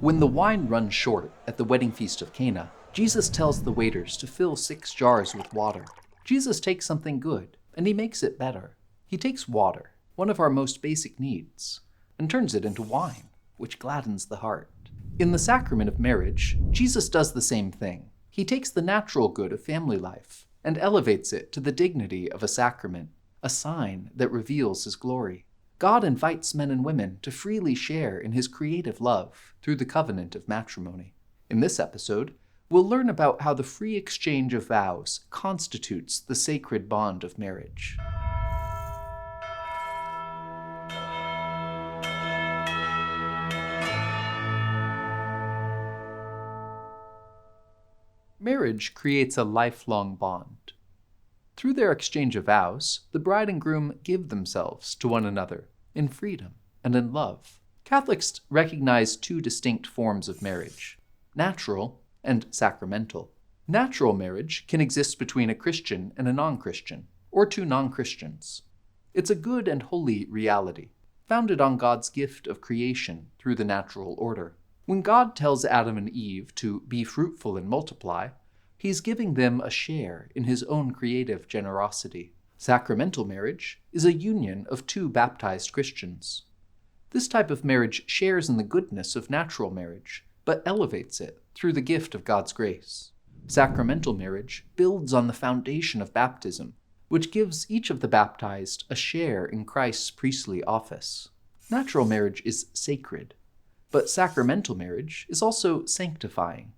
When the wine runs short at the wedding feast of Cana, Jesus tells the waiters to fill 6 jars with water. Jesus takes something good, and he makes it better. He takes water, one of our most basic needs, and turns it into wine, which gladdens the heart. In the sacrament of marriage, Jesus does the same thing. He takes the natural good of family life and elevates it to the dignity of a sacrament, a sign that reveals his glory. God invites men and women to freely share in his creative love through the covenant of matrimony. In this episode, we'll learn about how the free exchange of vows constitutes the sacred bond of marriage. Marriage creates a lifelong bond. Through their exchange of vows, the bride and groom give themselves to one another in freedom and in love. Catholics recognize 2 distinct forms of marriage: natural and sacramental. Natural marriage can exist between a Christian and a non-Christian, or 2 non-Christians. It's a good and holy reality, founded on God's gift of creation through the natural order. When God tells Adam and Eve to be fruitful and multiply, he's giving them a share in his own creative generosity. Sacramental marriage is a union of 2 baptized Christians. This type of marriage shares in the goodness of natural marriage, but elevates it through the gift of God's grace. Sacramental marriage builds on the foundation of baptism, which gives each of the baptized a share in Christ's priestly office. Natural marriage is sacred, but sacramental marriage is also sanctifying.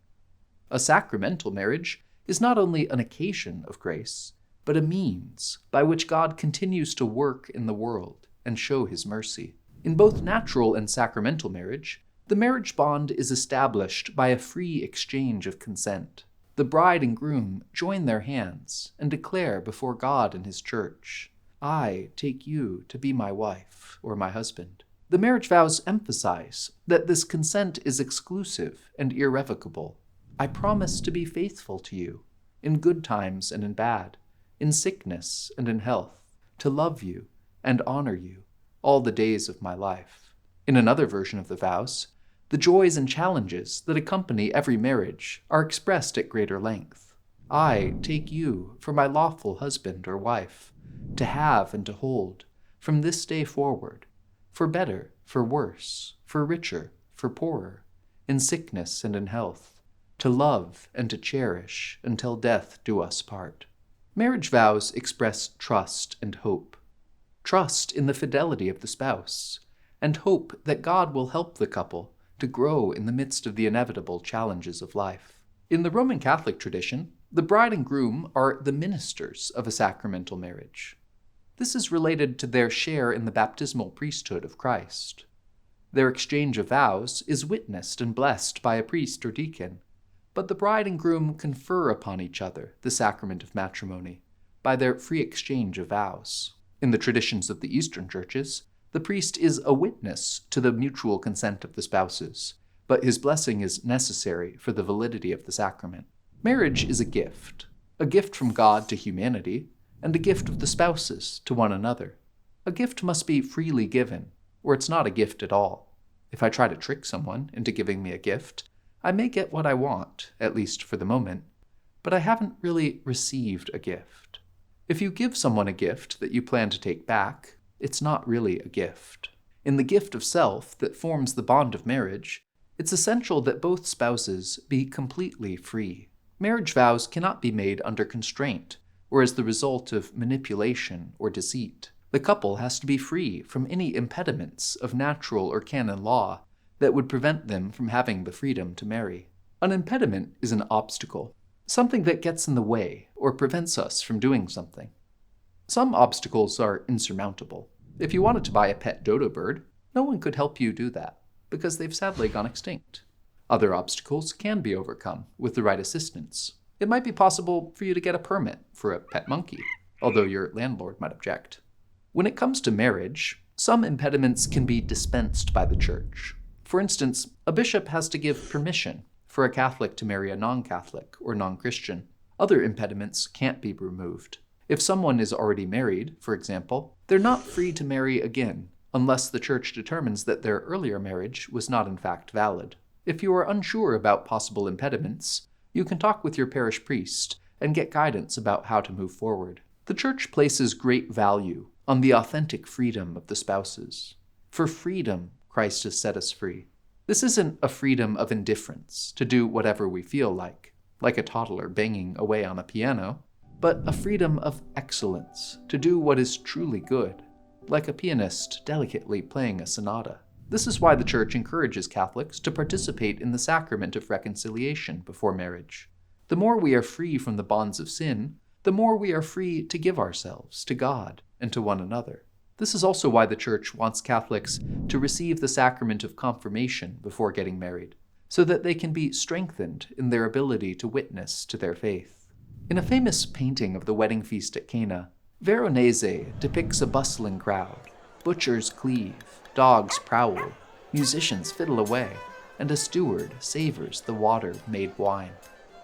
A sacramental marriage is not only an occasion of grace, but a means by which God continues to work in the world and show his mercy. In both natural and sacramental marriage, the marriage bond is established by a free exchange of consent. The bride and groom join their hands and declare before God and his church, "I take you to be my wife or my husband." The marriage vows emphasize that this consent is exclusive and irrevocable. "I promise to be faithful to you, in good times and in bad, in sickness and in health, to love you and honor you all the days of my life." In another version of the vows, the joys and challenges that accompany every marriage are expressed at greater length. "I take you for my lawful husband or wife, to have and to hold, from this day forward, for better, for worse, for richer, for poorer, in sickness and in health, to love and to cherish until death do us part." Marriage vows express trust and hope. Trust in the fidelity of the spouse, and hope that God will help the couple to grow in the midst of the inevitable challenges of life. In the Roman Catholic tradition, the bride and groom are the ministers of a sacramental marriage. This is related to their share in the baptismal priesthood of Christ. Their exchange of vows is witnessed and blessed by a priest or deacon, but the bride and groom confer upon each other the sacrament of matrimony by their free exchange of vows. In the traditions of the Eastern churches, the priest is a witness to the mutual consent of the spouses, but his blessing is necessary for the validity of the sacrament. Marriage is a gift from God to humanity, and a gift of the spouses to one another. A gift must be freely given, or it's not a gift at all. If I try to trick someone into giving me a gift, I may get what I want, at least for the moment, but I haven't really received a gift. If you give someone a gift that you plan to take back, it's not really a gift. In the gift of self that forms the bond of marriage, it's essential that both spouses be completely free. Marriage vows cannot be made under constraint or as the result of manipulation or deceit. The couple has to be free from any impediments of natural or canon law that would prevent them from having the freedom to marry. An impediment is an obstacle, something that gets in the way or prevents us from doing something. Some obstacles are insurmountable. If you wanted to buy a pet dodo bird, no one could help you do that, because they've sadly gone extinct. Other obstacles can be overcome with the right assistance. It might be possible for you to get a permit for a pet monkey, although your landlord might object. When it comes to marriage, some impediments can be dispensed by the church. For instance, a bishop has to give permission for a Catholic to marry a non-Catholic or non-Christian. Other impediments can't be removed. If someone is already married, for example, they're not free to marry again unless the church determines that their earlier marriage was not in fact valid. If you are unsure about possible impediments, you can talk with your parish priest and get guidance about how to move forward. The Church places great value on the authentic freedom of the spouses. For freedom, Christ has set us free. This isn't a freedom of indifference to do whatever we feel like a toddler banging away on a piano, but a freedom of excellence to do what is truly good, like a pianist delicately playing a sonata. This is why the Church encourages Catholics to participate in the sacrament of reconciliation before marriage. The more we are free from the bonds of sin, the more we are free to give ourselves to God and to one another. This is also why the Church wants Catholics to receive the sacrament of confirmation before getting married, so that they can be strengthened in their ability to witness to their faith. In a famous painting of the wedding feast at Cana, Veronese depicts a bustling crowd. Butchers cleave, dogs prowl, musicians fiddle away, and a steward savors the water-made wine.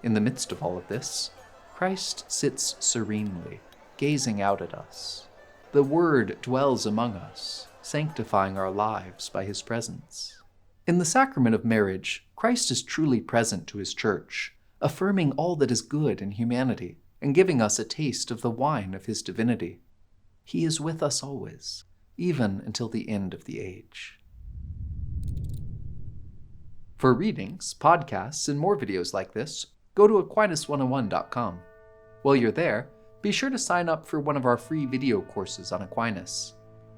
In the midst of all of this, Christ sits serenely, gazing out at us. The Word dwells among us, sanctifying our lives by his presence. In the sacrament of marriage, Christ is truly present to his Church, affirming all that is good in humanity and giving us a taste of the wine of his divinity. He is with us always, even until the end of the age. For readings, podcasts, and more videos like this, go to Aquinas101.com. While you're there, be sure to sign up for one of our free video courses on Aquinas.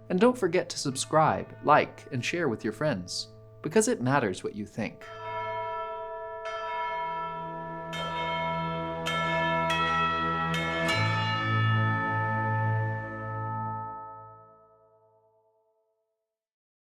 And don't forget to subscribe, like, and share with your friends, because it matters what you think.